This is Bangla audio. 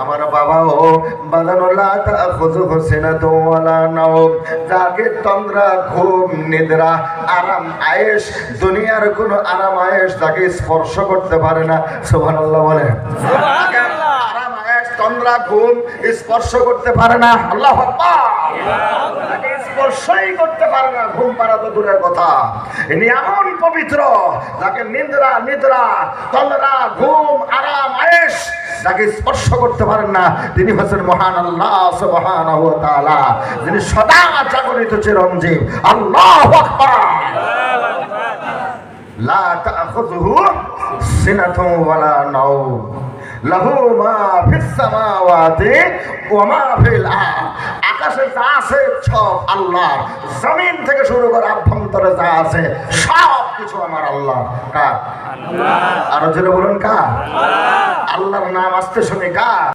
আমার বাবাও বাদানুল্লাহ তাখুযুহু সিনাতুন ওয়ালা নাওম, যাকে তন্দ্রা, ঘুম, নিদ্রা, আরাম আয়েশ, দুনিয়ার কোনো আরাম আয়েশ তাকে স্পর্শ করতে পারে না। সুবহানাল্লাহ বলে। সুবহানাল্লাহ। আরাম আয়েশ, তন্দ্রা, ঘুম স্পর্শ করতে পারে না। আল্লাহু আকবার। তাকে স্পর্শই করতে পারে না, ঘুম পাড়া তো দূরের কথা। ইনি এমন পবিত্র যাকে নিদ্রা, তন্দ্রা, ঘুম, আরাম আয়েশ যাকে স্পর্শ করতে পারেন না, তিনি হচ্ছেন মহান আল্লাহ সুবহানাহু ওয়া তাআলা, যিনি সদা জাগরিত চিরঞ্জীব। আল্লাহু আকবার। লা তাখুযুহু সিনাতুন ওয়ালা নাওম, লাহু মা ফিস সামাওয়াতি ওয়া মা ফিল আরদ। আকাশে যা আছে সব আল্লাহর, জমিন থেকে শুরু করে আভ্যন্তরে যা আছে সব কিছু আমার আল্লাহ। কার? আল্লাহ। আরো জোরে বলুন কার? আল্লাহ। আল্লাহর নাম আসতে শুনে কার?